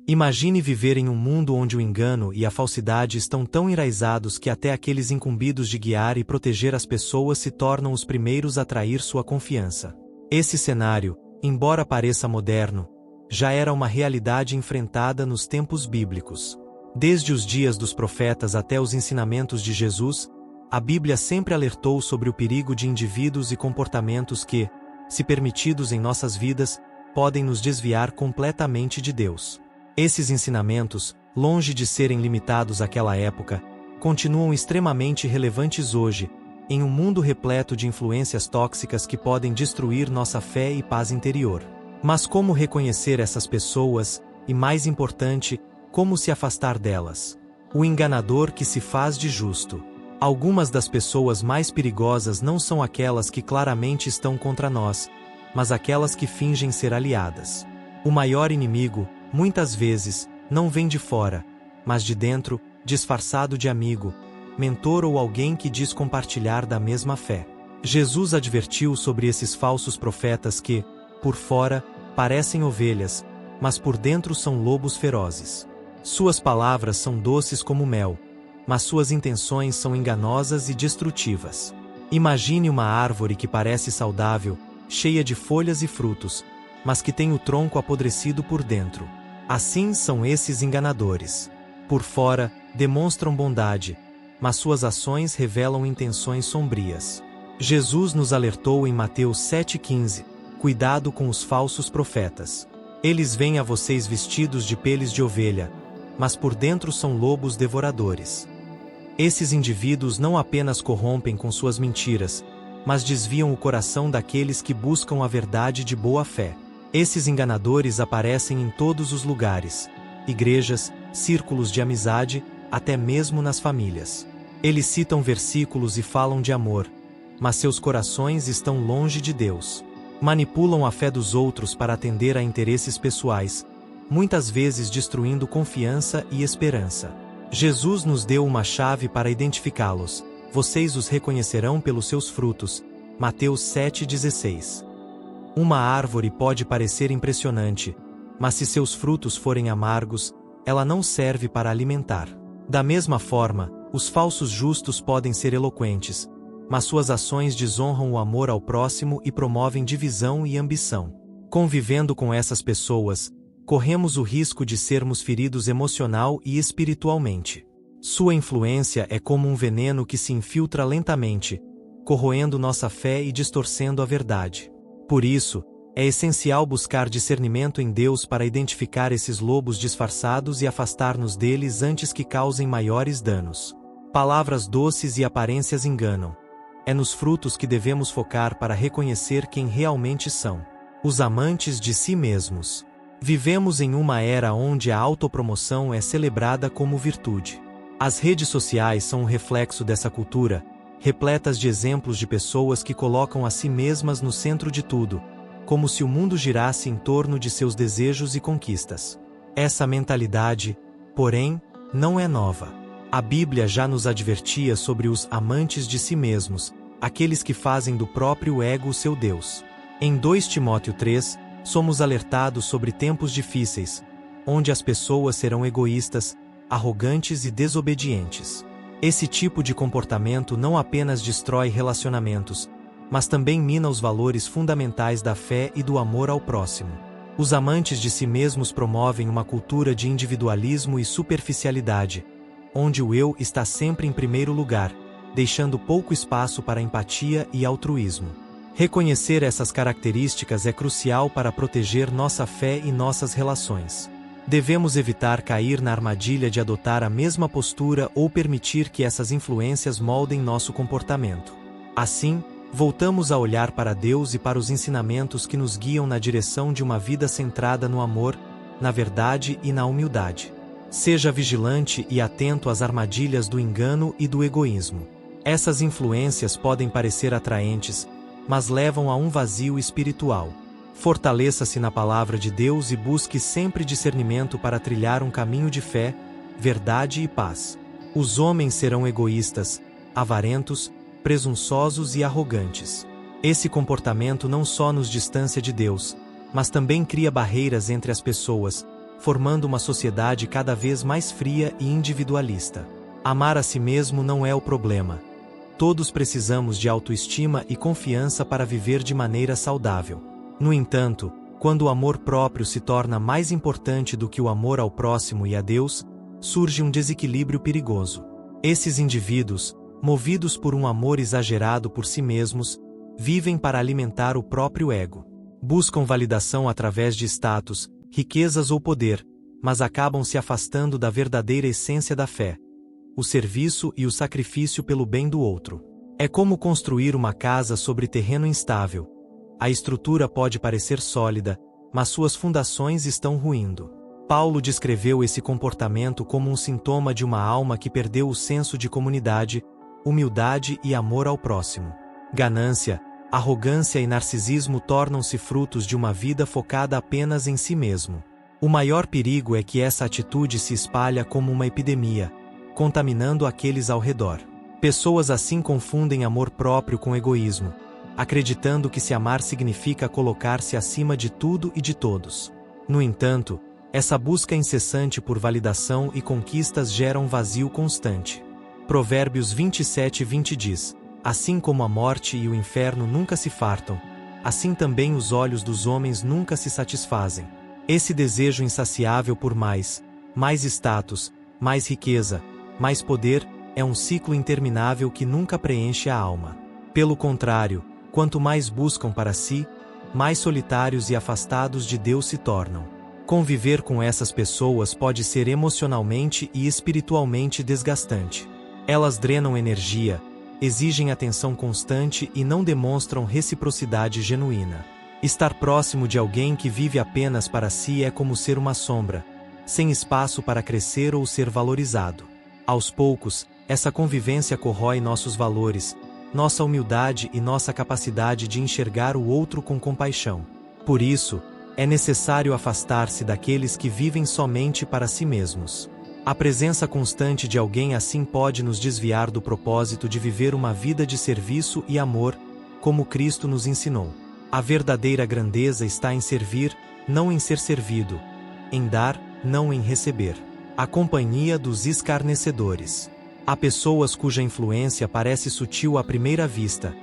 Imagine viver em um mundo onde o engano e a falsidade estão tão enraizados que até aqueles incumbidos de guiar e proteger as pessoas se tornam os primeiros a trair sua confiança. Esse cenário, embora pareça moderno, já era uma realidade enfrentada nos tempos bíblicos. Desde os dias dos profetas até os ensinamentos de Jesus, a Bíblia sempre alertou sobre o perigo de indivíduos e comportamentos que, se permitidos em nossas vidas, podem nos desviar completamente de Deus. Esses ensinamentos, longe de serem limitados àquela época, continuam extremamente relevantes hoje, em um mundo repleto de influências tóxicas que podem destruir nossa fé e paz interior. Mas como reconhecer essas pessoas e, mais importante, como se afastar delas? O enganador que se faz de justo. Algumas das pessoas mais perigosas não são aquelas que claramente estão contra nós, mas aquelas que fingem ser aliadas. O maior inimigo, muitas vezes, não vem de fora, mas de dentro, disfarçado de amigo, mentor ou alguém que diz compartilhar da mesma fé. Jesus advertiu sobre esses falsos profetas que, por fora, parecem ovelhas, mas por dentro são lobos ferozes. Suas palavras são doces como mel, mas suas intenções são enganosas e destrutivas. Imagine uma árvore que parece saudável, cheia de folhas e frutos, mas que tem o tronco apodrecido por dentro. Assim são esses enganadores. Por fora, demonstram bondade, mas suas ações revelam intenções sombrias. Jesus nos alertou em Mateus 7,15, cuidado com os falsos profetas. Eles vêm a vocês vestidos de peles de ovelha, mas por dentro são lobos devoradores. Esses indivíduos não apenas corrompem com suas mentiras, mas desviam o coração daqueles que buscam a verdade de boa fé. Esses enganadores aparecem em todos os lugares: igrejas, círculos de amizade, até mesmo nas famílias. Eles citam versículos e falam de amor, mas seus corações estão longe de Deus. Manipulam a fé dos outros para atender a interesses pessoais, muitas vezes destruindo confiança e esperança. Jesus nos deu uma chave para identificá-los: vocês os reconhecerão pelos seus frutos. Mateus 7,16. Uma árvore pode parecer impressionante, mas se seus frutos forem amargos, ela não serve para alimentar. Da mesma forma, os falsos justos podem ser eloquentes, mas suas ações desonram o amor ao próximo e promovem divisão e ambição. Convivendo com essas pessoas, corremos o risco de sermos feridos emocional e espiritualmente. Sua influência é como um veneno que se infiltra lentamente, corroendo nossa fé e distorcendo a verdade. Por isso, é essencial buscar discernimento em Deus para identificar esses lobos disfarçados e afastar-nos deles antes que causem maiores danos. Palavras doces e aparências enganam. É nos frutos que devemos focar para reconhecer quem realmente são. Os amantes de si mesmos. Vivemos em uma era onde a autopromoção é celebrada como virtude. As redes sociais são um reflexo dessa cultura, repletas de exemplos de pessoas que colocam a si mesmas no centro de tudo, como se o mundo girasse em torno de seus desejos e conquistas. Essa mentalidade, porém, não é nova. A Bíblia já nos advertia sobre os amantes de si mesmos, aqueles que fazem do próprio ego o seu Deus. Em 2 Timóteo 3, somos alertados sobre tempos difíceis, onde as pessoas serão egoístas, arrogantes e desobedientes. Esse tipo de comportamento não apenas destrói relacionamentos, mas também mina os valores fundamentais da fé e do amor ao próximo. Os amantes de si mesmos promovem uma cultura de individualismo e superficialidade, onde o eu está sempre em primeiro lugar, deixando pouco espaço para empatia e altruísmo. Reconhecer essas características é crucial para proteger nossa fé e nossas relações. Devemos evitar cair na armadilha de adotar a mesma postura ou permitir que essas influências moldem nosso comportamento. Assim, voltamos a olhar para Deus e para os ensinamentos que nos guiam na direção de uma vida centrada no amor, na verdade e na humildade. Seja vigilante e atento às armadilhas do engano e do egoísmo. Essas influências podem parecer atraentes, mas levam a um vazio espiritual. Fortaleça-se na palavra de Deus e busque sempre discernimento para trilhar um caminho de fé, verdade e paz. Os homens serão egoístas, avarentos, presunçosos e arrogantes. Esse comportamento não só nos distancia de Deus, mas também cria barreiras entre as pessoas, formando uma sociedade cada vez mais fria e individualista. Amar a si mesmo não é o problema. Todos precisamos de autoestima e confiança para viver de maneira saudável. No entanto, quando o amor próprio se torna mais importante do que o amor ao próximo e a Deus, surge um desequilíbrio perigoso. Esses indivíduos, movidos por um amor exagerado por si mesmos, vivem para alimentar o próprio ego. Buscam validação através de status, riquezas ou poder, mas acabam se afastando da verdadeira essência da fé: o serviço e o sacrifício pelo bem do outro. É como construir uma casa sobre terreno instável. A estrutura pode parecer sólida, mas suas fundações estão ruindo. Paulo descreveu esse comportamento como um sintoma de uma alma que perdeu o senso de comunidade, humildade e amor ao próximo. Ganância, arrogância e narcisismo tornam-se frutos de uma vida focada apenas em si mesmo. O maior perigo é que essa atitude se espalha como uma epidemia, contaminando aqueles ao redor. Pessoas assim confundem amor próprio com egoísmo, acreditando que se amar significa colocar-se acima de tudo e de todos. No entanto, essa busca incessante por validação e conquistas gera um vazio constante. Provérbios 27:20 diz: assim como a morte e o inferno nunca se fartam, assim também os olhos dos homens nunca se satisfazem. Esse desejo insaciável por mais status, mais riqueza, mais poder, é um ciclo interminável que nunca preenche a alma. Pelo contrário, quanto mais buscam para si, mais solitários e afastados de Deus se tornam. Conviver com essas pessoas pode ser emocionalmente e espiritualmente desgastante. Elas drenam energia, exigem atenção constante e não demonstram reciprocidade genuína. Estar próximo de alguém que vive apenas para si é como ser uma sombra, sem espaço para crescer ou ser valorizado. Aos poucos, essa convivência corrói nossos valores, nossa humildade e nossa capacidade de enxergar o outro com compaixão. Por isso, é necessário afastar-se daqueles que vivem somente para si mesmos. A presença constante de alguém assim pode nos desviar do propósito de viver uma vida de serviço e amor, como Cristo nos ensinou. A verdadeira grandeza está em servir, não em ser servido, em dar, não em receber. A companhia dos escarnecedores. Há pessoas cuja influência parece sutil à primeira vista,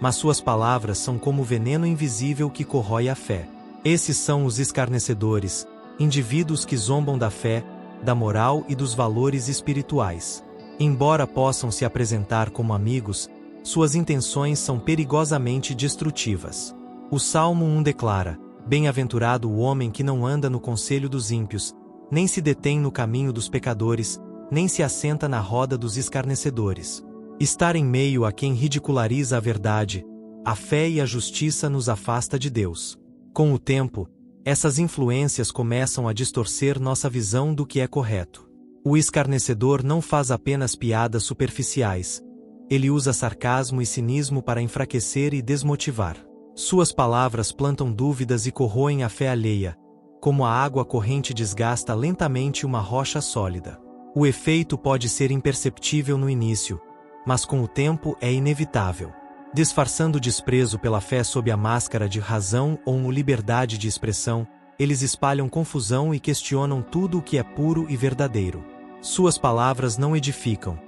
mas suas palavras são como veneno invisível que corrói a fé. Esses são os escarnecedores, indivíduos que zombam da fé, da moral e dos valores espirituais. Embora possam se apresentar como amigos, suas intenções são perigosamente destrutivas. O Salmo 1 declara: bem-aventurado o homem que não anda no conselho dos ímpios, nem se detém no caminho dos pecadores, nem se assenta na roda dos escarnecedores. Estar em meio a quem ridiculariza a verdade, a fé e a justiça nos afasta de Deus. Com o tempo, essas influências começam a distorcer nossa visão do que é correto. O escarnecedor não faz apenas piadas superficiais. Ele usa sarcasmo e cinismo para enfraquecer e desmotivar. Suas palavras plantam dúvidas e corroem a fé alheia, como a água corrente desgasta lentamente uma rocha sólida. O efeito pode ser imperceptível no início, mas com o tempo é inevitável. Disfarçando desprezo pela fé sob a máscara de razão ou liberdade de expressão, eles espalham confusão e questionam tudo o que é puro e verdadeiro. Suas palavras não edificam.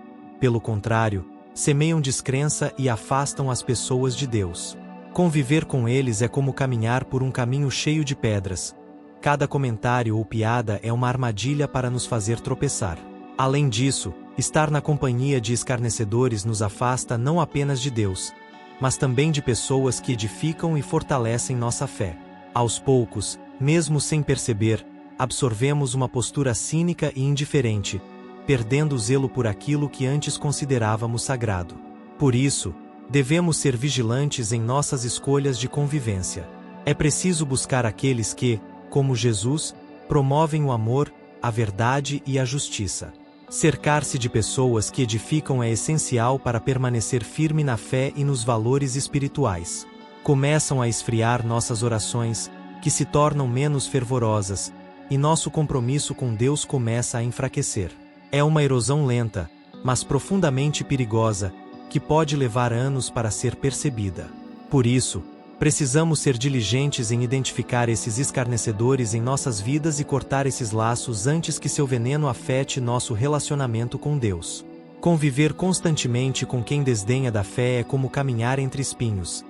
Pelo contrário, semeiam descrença e afastam as pessoas de Deus. Conviver com eles é como caminhar por um caminho cheio de pedras. Cada comentário ou piada é uma armadilha para nos fazer tropeçar. Além disso, estar na companhia de escarnecedores nos afasta não apenas de Deus, mas também de pessoas que edificam e fortalecem nossa fé. Aos poucos, mesmo sem perceber, absorvemos uma postura cínica e indiferente, perdendo o zelo por aquilo que antes considerávamos sagrado. Por isso, devemos ser vigilantes em nossas escolhas de convivência. É preciso buscar aqueles que, como Jesus, promovem o amor, a verdade e a justiça. Cercar-se de pessoas que edificam é essencial para permanecer firme na fé e nos valores espirituais. Começam a esfriar nossas orações, que se tornam menos fervorosas, e nosso compromisso com Deus começa a enfraquecer. É uma erosão lenta, mas profundamente perigosa, que pode levar anos para ser percebida. Por isso, Precisamos ser diligentes em identificar esses escarnecedores em nossas vidas e cortar esses laços antes que seu veneno afete nosso relacionamento com Deus. Conviver constantemente com quem desdenha da fé é como caminhar entre espinhos.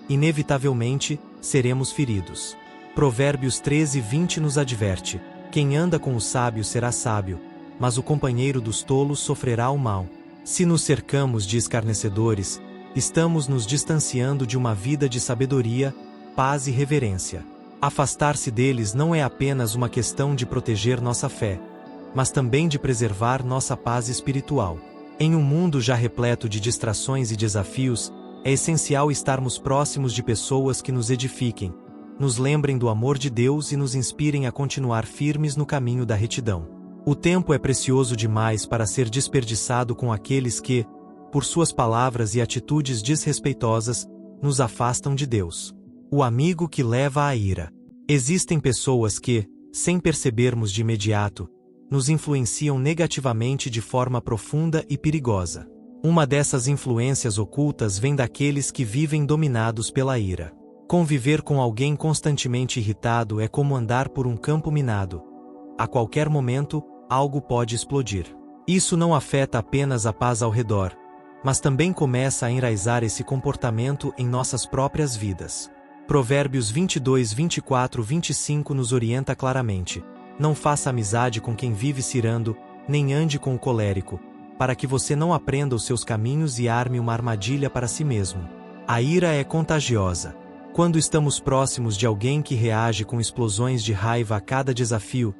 Inevitavelmente, seremos feridos. Provérbios 13:20 nos adverte: quem anda com os sábios será sábio, mas o companheiro dos tolos sofrerá o mal. Se nos cercamos de escarnecedores, estamos nos distanciando de uma vida de sabedoria, paz e reverência. Afastar-se deles não é apenas uma questão de proteger nossa fé, mas também de preservar nossa paz espiritual. Em um mundo já repleto de distrações e desafios, é essencial estarmos próximos de pessoas que nos edifiquem, nos lembrem do amor de Deus e nos inspirem a continuar firmes no caminho da retidão. O tempo é precioso demais para ser desperdiçado com aqueles que, por suas palavras e atitudes desrespeitosas, nos afastam de Deus. O amigo que leva à ira. Existem pessoas que, sem percebermos de imediato, nos influenciam negativamente de forma profunda e perigosa. Uma dessas influências ocultas vem daqueles que vivem dominados pela ira. Conviver com alguém constantemente irritado é como andar por um campo minado. A qualquer momento, algo pode explodir. Isso não afeta apenas a paz ao redor, mas também começa a enraizar esse comportamento em nossas próprias vidas. Provérbios 22, 24, 25 nos orienta claramente: não faça amizade com quem vive cirando, nem ande com o colérico, para que você não aprenda os seus caminhos e arme uma armadilha para si mesmo. A ira é contagiosa. Quando estamos próximos de alguém que reage com explosões de raiva a cada desafio,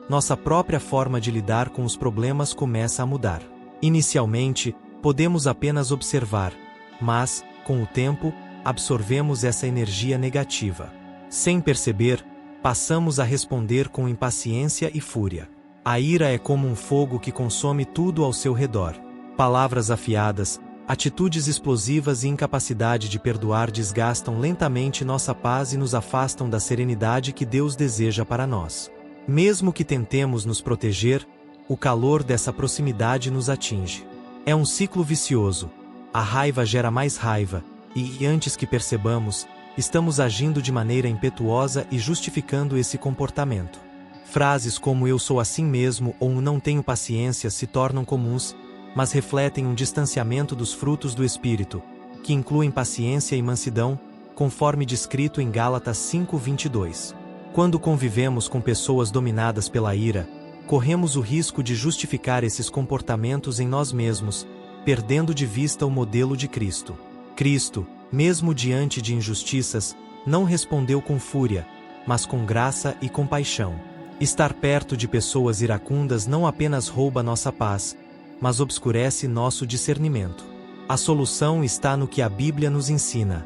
nossa própria forma de lidar com os problemas começa a mudar. Inicialmente, podemos apenas observar, mas, com o tempo, absorvemos essa energia negativa. Sem perceber, passamos a responder com impaciência e fúria. A ira é como um fogo que consome tudo ao seu redor. Palavras afiadas, atitudes explosivas e incapacidade de perdoar desgastam lentamente nossa paz e nos afastam da serenidade que Deus deseja para nós. Mesmo que tentemos nos proteger, o calor dessa proximidade nos atinge. É um ciclo vicioso. A raiva gera mais raiva, e antes que percebamos, estamos agindo de maneira impetuosa e justificando esse comportamento. Frases como "eu sou assim mesmo" ou "não tenho paciência" se tornam comuns, mas refletem um distanciamento dos frutos do Espírito, que incluem paciência e mansidão, conforme descrito em Gálatas 5:22. Quando convivemos com pessoas dominadas pela ira, corremos o risco de justificar esses comportamentos em nós mesmos, perdendo de vista o modelo de Cristo. Cristo, mesmo diante de injustiças, não respondeu com fúria, mas com graça e compaixão. Estar perto de pessoas iracundas não apenas rouba nossa paz, mas obscurece nosso discernimento. A solução está no que a Bíblia nos ensina: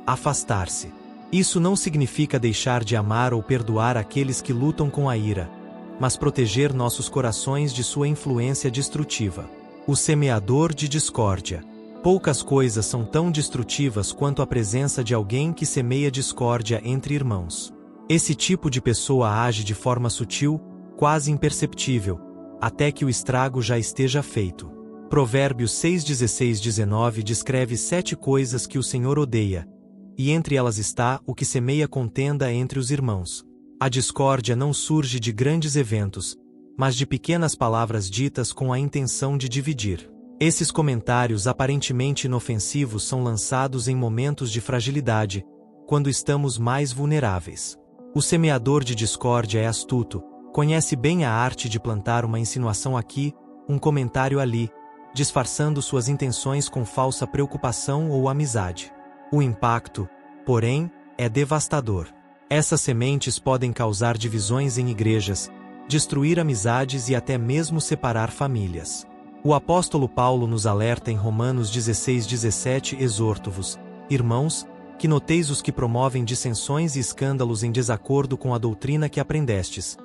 afastar-se. Isso não significa deixar de amar ou perdoar aqueles que lutam com a ira, mas proteger nossos corações de sua influência destrutiva. O semeador de discórdia. Poucas coisas são tão destrutivas quanto a presença de alguém que semeia discórdia entre irmãos. Esse tipo de pessoa age de forma sutil, quase imperceptível, até que o estrago já esteja feito. Provérbios 6, 16, 19 descreve 7 coisas que o Senhor odeia, e entre elas está o que semeia contenda entre os irmãos. A discórdia não surge de grandes eventos, mas de pequenas palavras ditas com a intenção de dividir. Esses comentários aparentemente inofensivos são lançados em momentos de fragilidade, quando estamos mais vulneráveis. O semeador de discórdia é astuto, conhece bem a arte de plantar uma insinuação aqui, um comentário ali, disfarçando suas intenções com falsa preocupação ou amizade. O impacto, porém, é devastador. Essas sementes podem causar divisões em igrejas, destruir amizades e até mesmo separar famílias. O apóstolo Paulo nos alerta em Romanos 16:17: exorto-vos, irmãos, que noteis os que promovem dissensões e escândalos em desacordo com a doutrina que aprendestes.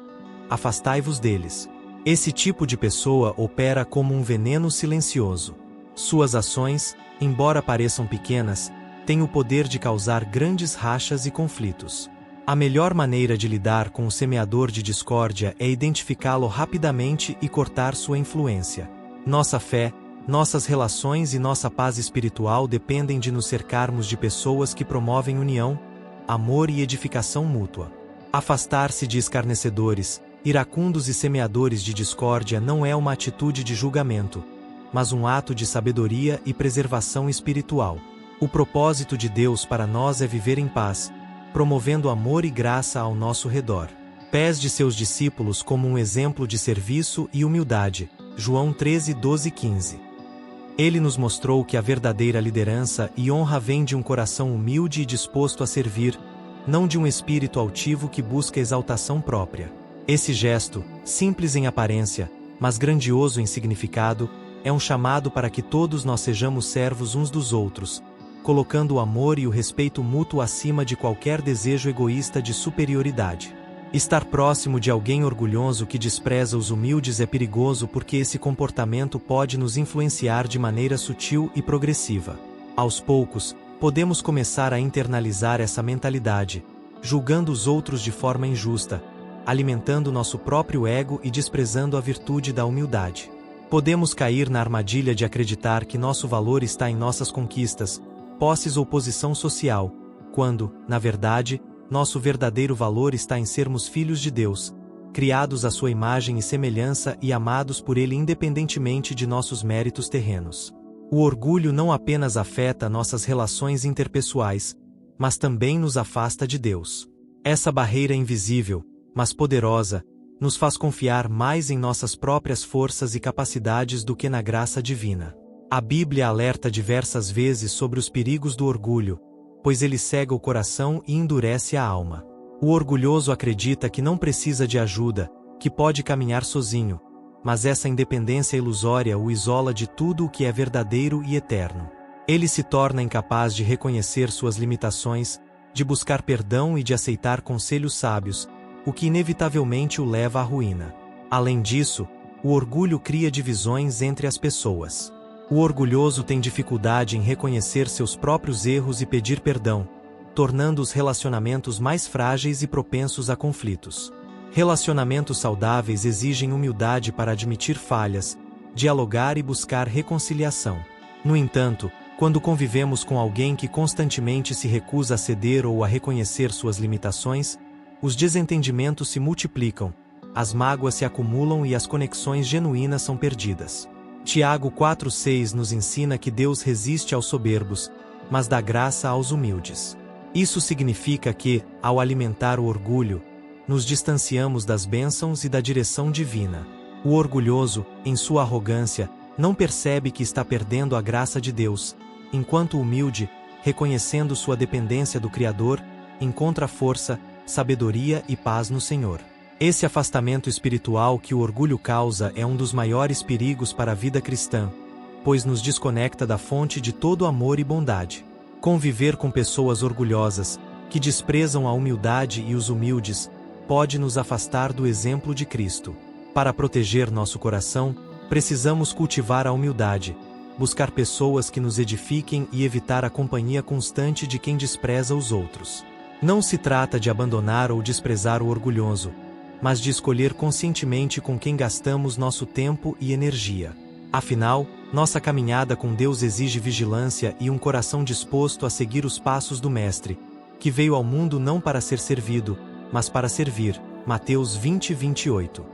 Afastai-vos deles. Esse tipo de pessoa opera como um veneno silencioso. Suas ações, embora pareçam pequenas, têm o poder de causar grandes rachas e conflitos. A melhor maneira de lidar com o semeador de discórdia é identificá-lo rapidamente e cortar sua influência. Nossa fé, nossas relações e nossa paz espiritual dependem de nos cercarmos de pessoas que promovem união, amor e edificação mútua. Afastar-se de escarnecedores, iracundos e semeadores de discórdia não é uma atitude de julgamento, mas um ato de sabedoria e preservação espiritual. O propósito de Deus para nós é viver em paz, promovendo amor e graça ao nosso redor. Pés de seus discípulos como um exemplo de serviço e humildade. João 13, 12 e 15. Ele nos mostrou que a verdadeira liderança e honra vem de um coração humilde e disposto a servir, não de um espírito altivo que busca exaltação própria. Esse gesto, simples em aparência, mas grandioso em significado, é um chamado para que todos nós sejamos servos uns dos outros, colocando o amor e o respeito mútuo acima de qualquer desejo egoísta de superioridade. Estar próximo de alguém orgulhoso que despreza os humildes é perigoso porque esse comportamento pode nos influenciar de maneira sutil e progressiva. Aos poucos, podemos começar a internalizar essa mentalidade, julgando os outros de forma injusta, alimentando nosso próprio ego e desprezando a virtude da humildade. Podemos cair na armadilha de acreditar que nosso valor está em nossas conquistas, posses ou posição social, quando, na verdade, nosso verdadeiro valor está em sermos filhos de Deus, criados à sua imagem e semelhança e amados por Ele independentemente de nossos méritos terrenos. O orgulho não apenas afeta nossas relações interpessoais, mas também nos afasta de Deus. Essa barreira invisível, mas poderosa, nos faz confiar mais em nossas próprias forças e capacidades do que na graça divina. A Bíblia alerta diversas vezes sobre os perigos do orgulho, pois ele cega o coração e endurece a alma. O orgulhoso acredita que não precisa de ajuda, que pode caminhar sozinho, mas essa independência ilusória o isola de tudo o que é verdadeiro e eterno. Ele se torna incapaz de reconhecer suas limitações, de buscar perdão e de aceitar conselhos sábios, o que inevitavelmente o leva à ruína. Além disso, o orgulho cria divisões entre as pessoas. O orgulhoso tem dificuldade em reconhecer seus próprios erros e pedir perdão, tornando os relacionamentos mais frágeis e propensos a conflitos. Relacionamentos saudáveis exigem humildade para admitir falhas, dialogar e buscar reconciliação. No entanto, quando convivemos com alguém que constantemente se recusa a ceder ou a reconhecer suas limitações, os desentendimentos se multiplicam, as mágoas se acumulam e as conexões genuínas são perdidas. Tiago 4,6 nos ensina que Deus resiste aos soberbos, mas dá graça aos humildes. Isso significa que, ao alimentar o orgulho, nos distanciamos das bênçãos e da direção divina. O orgulhoso, em sua arrogância, não percebe que está perdendo a graça de Deus, enquanto o humilde, reconhecendo sua dependência do Criador, encontra força, sabedoria e paz no Senhor. Esse afastamento espiritual que o orgulho causa é um dos maiores perigos para a vida cristã, pois nos desconecta da fonte de todo amor e bondade. Conviver com pessoas orgulhosas, que desprezam a humildade e os humildes, pode nos afastar do exemplo de Cristo. Para proteger nosso coração, precisamos cultivar a humildade, buscar pessoas que nos edifiquem e evitar a companhia constante de quem despreza os outros. Não se trata de abandonar ou desprezar o orgulhoso, mas de escolher conscientemente com quem gastamos nosso tempo e energia. Afinal, nossa caminhada com Deus exige vigilância e um coração disposto a seguir os passos do Mestre, que veio ao mundo não para ser servido, mas para servir. Mateus 20, 28.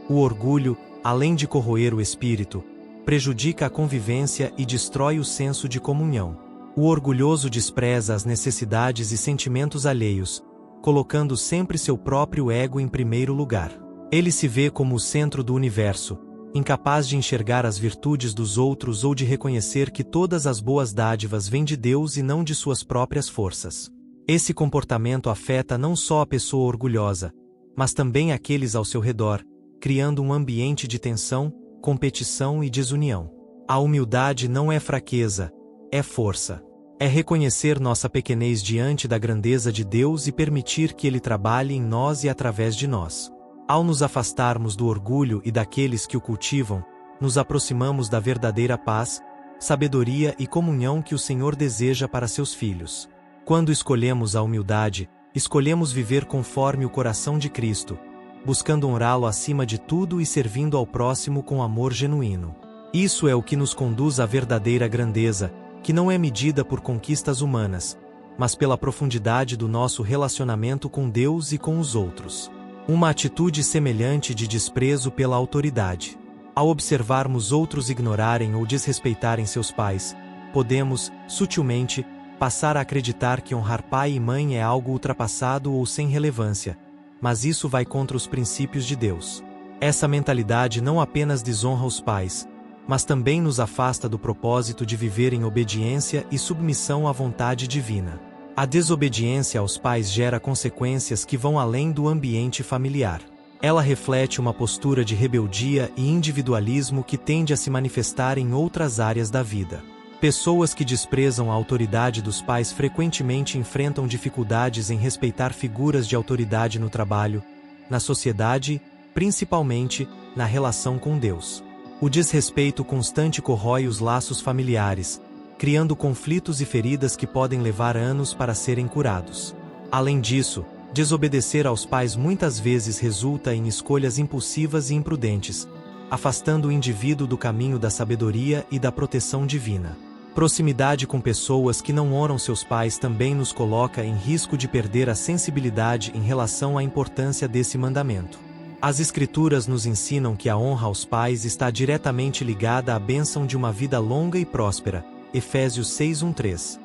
O orgulho, além de corroer o espírito, prejudica a convivência e destrói o senso de comunhão. O orgulhoso despreza as necessidades e sentimentos alheios, colocando sempre seu próprio ego em primeiro lugar. Ele se vê como o centro do universo, incapaz de enxergar as virtudes dos outros ou de reconhecer que todas as boas dádivas vêm de Deus e não de suas próprias forças. Esse comportamento afeta não só a pessoa orgulhosa, mas também aqueles ao seu redor, criando um ambiente de tensão, competição e desunião. A humildade não é fraqueza, é força. É reconhecer nossa pequenez diante da grandeza de Deus e permitir que Ele trabalhe em nós e através de nós. Ao nos afastarmos do orgulho e daqueles que o cultivam, nos aproximamos da verdadeira paz, sabedoria e comunhão que o Senhor deseja para seus filhos. Quando escolhemos a humildade, escolhemos viver conforme o coração de Cristo, buscando honrá-lo acima de tudo e servindo ao próximo com amor genuíno. Isso é o que nos conduz à verdadeira grandeza, que não é medida por conquistas humanas, mas pela profundidade do nosso relacionamento com Deus e com os outros. Uma atitude semelhante de desprezo pela autoridade. Ao observarmos outros ignorarem ou desrespeitarem seus pais, podemos, sutilmente, passar a acreditar que honrar pai e mãe é algo ultrapassado ou sem relevância, mas isso vai contra os princípios de Deus. Essa mentalidade não apenas desonra os pais, mas também nos afasta do propósito de viver em obediência e submissão à vontade divina. A desobediência aos pais gera consequências que vão além do ambiente familiar. Ela reflete uma postura de rebeldia e individualismo que tende a se manifestar em outras áreas da vida. Pessoas que desprezam a autoridade dos pais frequentemente enfrentam dificuldades em respeitar figuras de autoridade no trabalho, na sociedade, principalmente na relação com Deus. O desrespeito constante corrói os laços familiares, criando conflitos e feridas que podem levar anos para serem curados. Além disso, desobedecer aos pais muitas vezes resulta em escolhas impulsivas e imprudentes, afastando o indivíduo do caminho da sabedoria e da proteção divina. Proximidade com pessoas que não honram seus pais também nos coloca em risco de perder a sensibilidade em relação à importância desse mandamento. As Escrituras nos ensinam que a honra aos pais está diretamente ligada à bênção de uma vida longa e próspera. Efésios 6:1-3.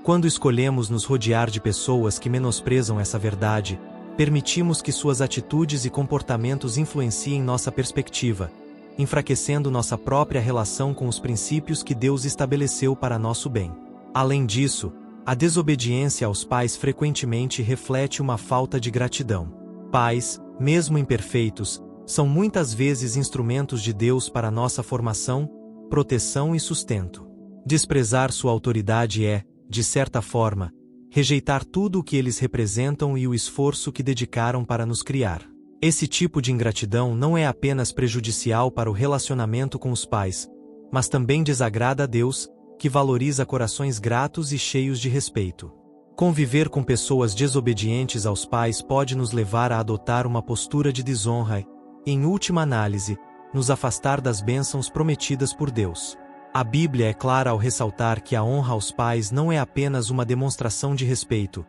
Quando escolhemos nos rodear de pessoas que menosprezam essa verdade, permitimos que suas atitudes e comportamentos influenciem nossa perspectiva, enfraquecendo nossa própria relação com os princípios que Deus estabeleceu para nosso bem. Além disso, a desobediência aos pais frequentemente reflete uma falta de gratidão. Pais, mesmo imperfeitos, são muitas vezes instrumentos de Deus para nossa formação, proteção e sustento. Desprezar sua autoridade é, de certa forma, rejeitar tudo o que eles representam e o esforço que dedicaram para nos criar. Esse tipo de ingratidão não é apenas prejudicial para o relacionamento com os pais, mas também desagrada a Deus, que valoriza corações gratos e cheios de respeito. Conviver com pessoas desobedientes aos pais pode nos levar a adotar uma postura de desonra e, em última análise, nos afastar das bênçãos prometidas por Deus. A Bíblia é clara ao ressaltar que a honra aos pais não é apenas uma demonstração de respeito,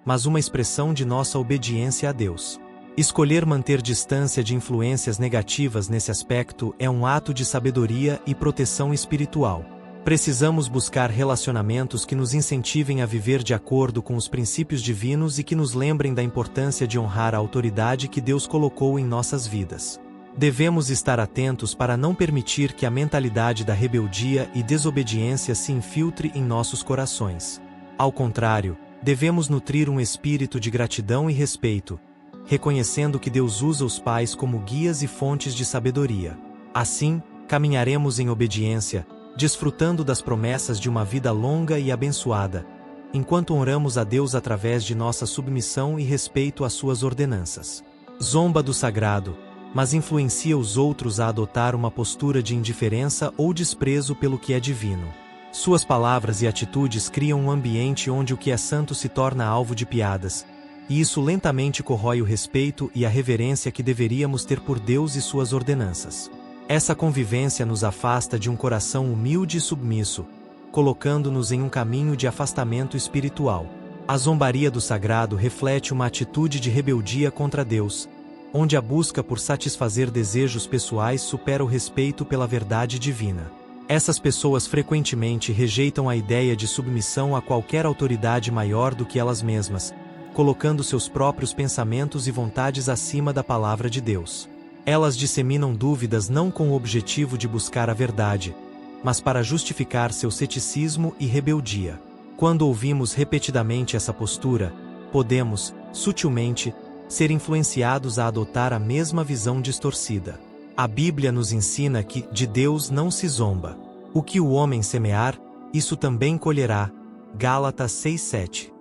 mas uma expressão de nossa obediência a Deus. Escolher manter distância de influências negativas nesse aspecto é um ato de sabedoria e proteção espiritual. Precisamos buscar relacionamentos que nos incentivem a viver de acordo com os princípios divinos e que nos lembrem da importância de honrar a autoridade que Deus colocou em nossas vidas. Devemos estar atentos para não permitir que a mentalidade da rebeldia e desobediência se infiltre em nossos corações. Ao contrário, devemos nutrir um espírito de gratidão e respeito, reconhecendo que Deus usa os pais como guias e fontes de sabedoria. Assim, caminharemos em obediência, desfrutando das promessas de uma vida longa e abençoada, enquanto honramos a Deus através de nossa submissão e respeito às suas ordenanças. Zomba do sagrado, mas influencia os outros a adotar uma postura de indiferença ou desprezo pelo que é divino. Suas palavras e atitudes criam um ambiente onde o que é santo se torna alvo de piadas, e isso lentamente corrói o respeito e a reverência que deveríamos ter por Deus e suas ordenanças. Essa convivência nos afasta de um coração humilde e submisso, colocando-nos em um caminho de afastamento espiritual. A zombaria do sagrado reflete uma atitude de rebeldia contra Deus, onde a busca por satisfazer desejos pessoais supera o respeito pela verdade divina. Essas pessoas frequentemente rejeitam a ideia de submissão a qualquer autoridade maior do que elas mesmas, colocando seus próprios pensamentos e vontades acima da palavra de Deus. Elas disseminam dúvidas não com o objetivo de buscar a verdade, mas para justificar seu ceticismo e rebeldia. Quando ouvimos repetidamente essa postura, podemos, sutilmente, ser influenciados a adotar a mesma visão distorcida. A Bíblia nos ensina que, de Deus não se zomba. O que o homem semear, isso também colherá. Gálatas 6:7.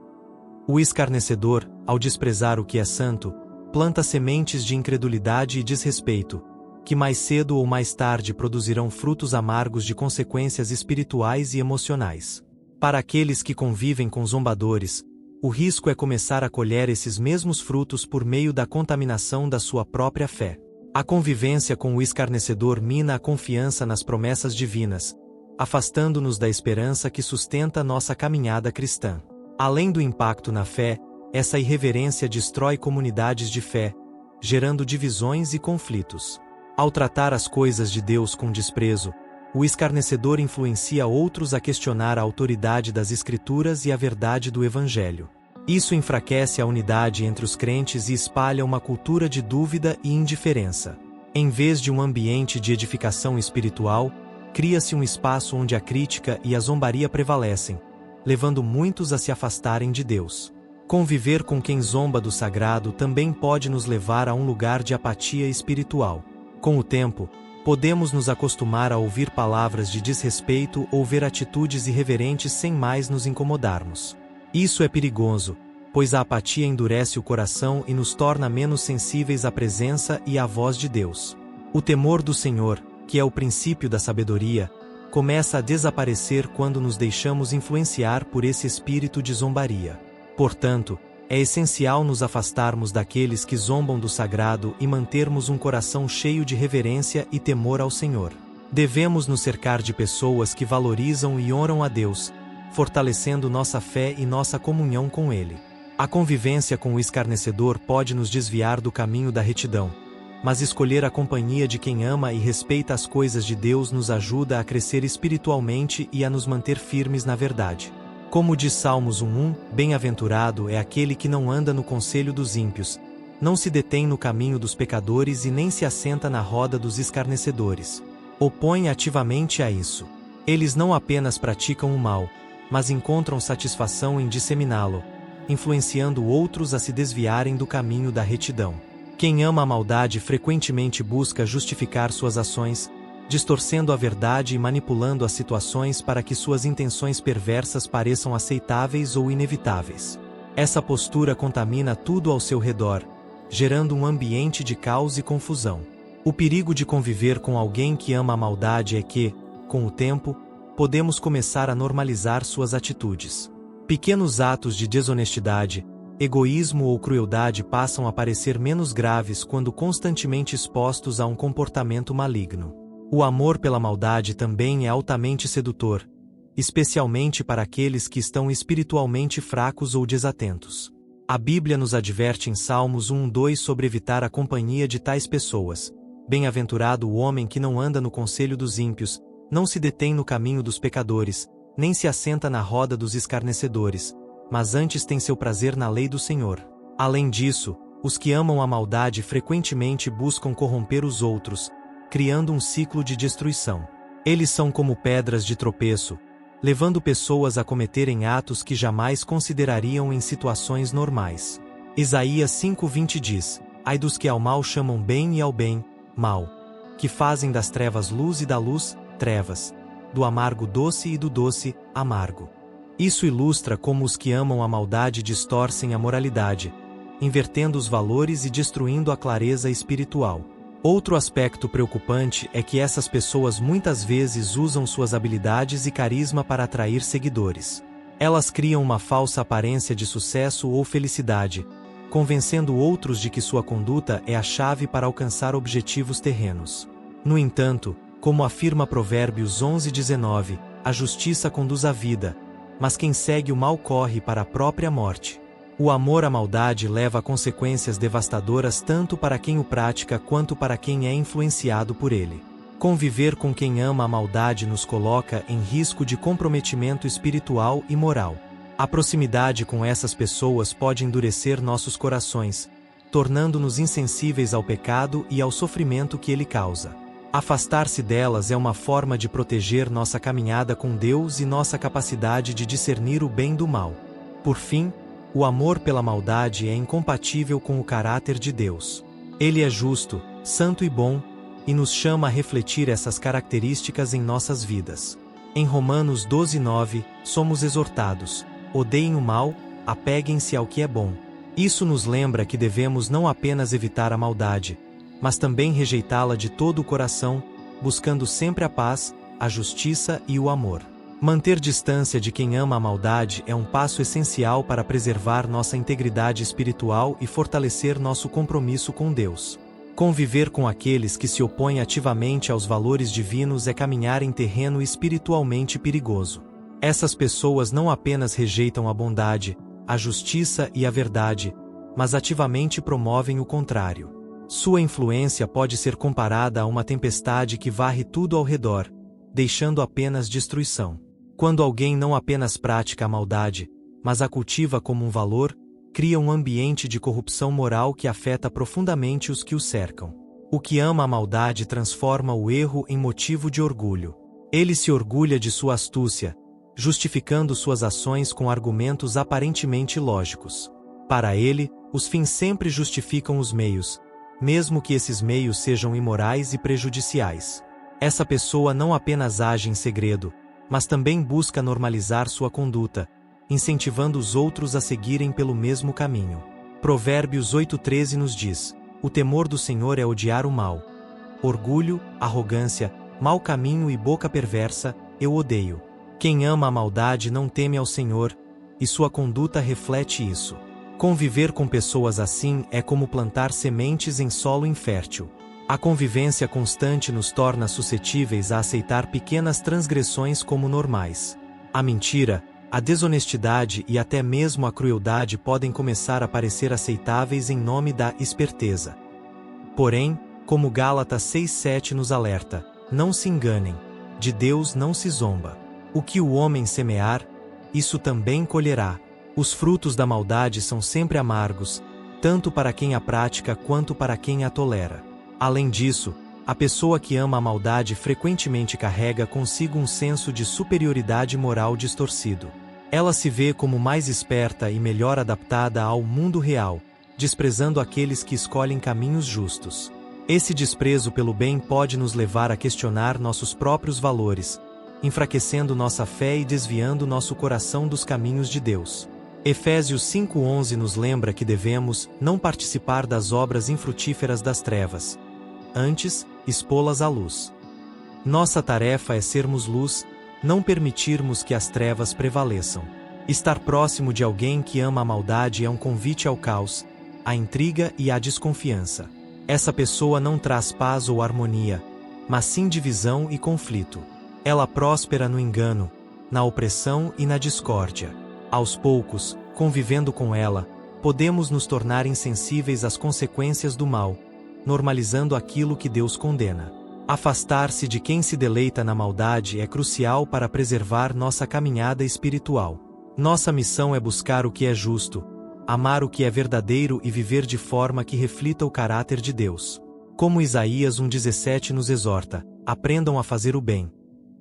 O escarnecedor, ao desprezar o que é santo, planta sementes de incredulidade e desrespeito, que mais cedo ou mais tarde produzirão frutos amargos de consequências espirituais e emocionais. Para aqueles que convivem com zombadores, o risco é começar a colher esses mesmos frutos por meio da contaminação da sua própria fé. A convivência com o escarnecedor mina a confiança nas promessas divinas, afastando-nos da esperança que sustenta nossa caminhada cristã. Além do impacto na fé, essa irreverência destrói comunidades de fé, gerando divisões e conflitos. Ao tratar as coisas de Deus com desprezo, o escarnecedor influencia outros a questionar a autoridade das Escrituras e a verdade do Evangelho. Isso enfraquece a unidade entre os crentes e espalha uma cultura de dúvida e indiferença. Em vez de um ambiente de edificação espiritual, cria-se um espaço onde a crítica e a zombaria prevalecem, levando muitos a se afastarem de Deus. Conviver com quem zomba do sagrado também pode nos levar a um lugar de apatia espiritual. Com o tempo, podemos nos acostumar a ouvir palavras de desrespeito ou ver atitudes irreverentes sem mais nos incomodarmos. Isso é perigoso, pois a apatia endurece o coração e nos torna menos sensíveis à presença e à voz de Deus. O temor do Senhor, que é o princípio da sabedoria, começa a desaparecer quando nos deixamos influenciar por esse espírito de zombaria. Portanto, é essencial nos afastarmos daqueles que zombam do sagrado e mantermos um coração cheio de reverência e temor ao Senhor. Devemos nos cercar de pessoas que valorizam e honram a Deus, fortalecendo nossa fé e nossa comunhão com Ele. A convivência com o escarnecedor pode nos desviar do caminho da retidão, mas escolher a companhia de quem ama e respeita as coisas de Deus nos ajuda a crescer espiritualmente e a nos manter firmes na verdade. Como diz Salmos 1:1, bem-aventurado é aquele que não anda no conselho dos ímpios, não se detém no caminho dos pecadores e nem se assenta na roda dos escarnecedores. Opõe ativamente a isso. Eles não apenas praticam o mal, mas encontram satisfação em disseminá-lo, influenciando outros a se desviarem do caminho da retidão. Quem ama a maldade frequentemente busca justificar suas ações, distorcendo a verdade e manipulando as situações para que suas intenções perversas pareçam aceitáveis ou inevitáveis. Essa postura contamina tudo ao seu redor, gerando um ambiente de caos e confusão. O perigo de conviver com alguém que ama a maldade é que, com o tempo, podemos começar a normalizar suas atitudes. Pequenos atos de desonestidade, egoísmo ou crueldade passam a parecer menos graves quando constantemente expostos a um comportamento maligno. O amor pela maldade também é altamente sedutor, especialmente para aqueles que estão espiritualmente fracos ou desatentos. A Bíblia nos adverte em Salmos 1:2 sobre evitar a companhia de tais pessoas. Bem-aventurado o homem que não anda no conselho dos ímpios, não se detém no caminho dos pecadores, nem se assenta na roda dos escarnecedores, mas antes tem seu prazer na lei do Senhor. Além disso, os que amam a maldade frequentemente buscam corromper os outros, criando um ciclo de destruição. Eles são como pedras de tropeço, levando pessoas a cometerem atos que jamais considerariam em situações normais. Isaías 5:20 diz: Ai dos que ao mal chamam bem e ao bem, mal, que fazem das trevas luz e da luz, trevas, do amargo doce e do doce, amargo. Isso ilustra como os que amam a maldade distorcem a moralidade, invertendo os valores e destruindo a clareza espiritual. Outro aspecto preocupante é que essas pessoas muitas vezes usam suas habilidades e carisma para atrair seguidores. Elas criam uma falsa aparência de sucesso ou felicidade, convencendo outros de que sua conduta é a chave para alcançar objetivos terrenos. No entanto, como afirma Provérbios 11:19, a justiça conduz à vida, mas quem segue o mal corre para a própria morte. O amor à maldade leva a consequências devastadoras tanto para quem o pratica quanto para quem é influenciado por ele. Conviver com quem ama a maldade nos coloca em risco de comprometimento espiritual e moral. A proximidade com essas pessoas pode endurecer nossos corações, tornando-nos insensíveis ao pecado e ao sofrimento que ele causa. Afastar-se delas é uma forma de proteger nossa caminhada com Deus e nossa capacidade de discernir o bem do mal. Por fim, o amor pela maldade é incompatível com o caráter de Deus. Ele é justo, santo e bom, e nos chama a refletir essas características em nossas vidas. Em Romanos 12:9, somos exortados: odeiem o mal, apeguem-se ao que é bom. Isso nos lembra que devemos não apenas evitar a maldade, mas também rejeitá-la de todo o coração, buscando sempre a paz, a justiça e o amor. Manter distância de quem ama a maldade é um passo essencial para preservar nossa integridade espiritual e fortalecer nosso compromisso com Deus. Conviver com aqueles que se opõem ativamente aos valores divinos é caminhar em terreno espiritualmente perigoso. Essas pessoas não apenas rejeitam a bondade, a justiça e a verdade, mas ativamente promovem o contrário. Sua influência pode ser comparada a uma tempestade que varre tudo ao redor, deixando apenas destruição. Quando alguém não apenas pratica a maldade, mas a cultiva como um valor, cria um ambiente de corrupção moral que afeta profundamente os que o cercam. O que ama a maldade transforma o erro em motivo de orgulho. Ele se orgulha de sua astúcia, justificando suas ações com argumentos aparentemente lógicos. Para ele, os fins sempre justificam os meios, mesmo que esses meios sejam imorais e prejudiciais. Essa pessoa não apenas age em segredo, mas também busca normalizar sua conduta, incentivando os outros a seguirem pelo mesmo caminho. Provérbios 8:13 nos diz: o temor do Senhor é odiar o mal. Orgulho, arrogância, mau caminho e boca perversa, eu odeio. Quem ama a maldade não teme ao Senhor, e sua conduta reflete isso. Conviver com pessoas assim é como plantar sementes em solo infértil. A convivência constante nos torna suscetíveis a aceitar pequenas transgressões como normais. A mentira, a desonestidade e até mesmo a crueldade podem começar a parecer aceitáveis em nome da esperteza. Porém, como Gálatas 6:7 nos alerta, não se enganem, de Deus não se zomba. O que o homem semear, isso também colherá. Os frutos da maldade são sempre amargos, tanto para quem a pratica quanto para quem a tolera. Além disso, a pessoa que ama a maldade frequentemente carrega consigo um senso de superioridade moral distorcido. Ela se vê como mais esperta e melhor adaptada ao mundo real, desprezando aqueles que escolhem caminhos justos. Esse desprezo pelo bem pode nos levar a questionar nossos próprios valores, enfraquecendo nossa fé e desviando nosso coração dos caminhos de Deus. Efésios 5:11 nos lembra que devemos não participar das obras infrutíferas das trevas, antes, expô-las à luz. Nossa tarefa é sermos luz, não permitirmos que as trevas prevaleçam. Estar próximo de alguém que ama a maldade é um convite ao caos, à intriga e à desconfiança. Essa pessoa não traz paz ou harmonia, mas sim divisão e conflito. Ela próspera no engano, na opressão e na discórdia. Aos poucos, convivendo com ela, podemos nos tornar insensíveis às consequências do mal, normalizando aquilo que Deus condena. Afastar-se de quem se deleita na maldade é crucial para preservar nossa caminhada espiritual. Nossa missão é buscar o que é justo, amar o que é verdadeiro e viver de forma que reflita o caráter de Deus. Como Isaías 1:17 nos exorta, aprendam a fazer o bem.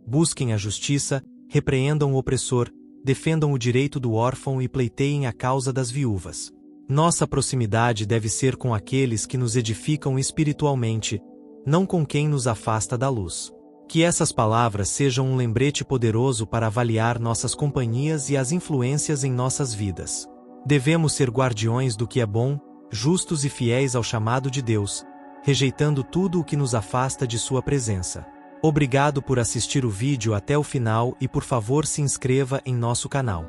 Busquem a justiça, repreendam o opressor, defendam o direito do órfão e pleiteiem a causa das viúvas. Nossa proximidade deve ser com aqueles que nos edificam espiritualmente, não com quem nos afasta da luz. Que essas palavras sejam um lembrete poderoso para avaliar nossas companhias e as influências em nossas vidas. Devemos ser guardiões do que é bom, justos e fiéis ao chamado de Deus, rejeitando tudo o que nos afasta de sua presença. Obrigado por assistir o vídeo até o final e por favor se inscreva em nosso canal.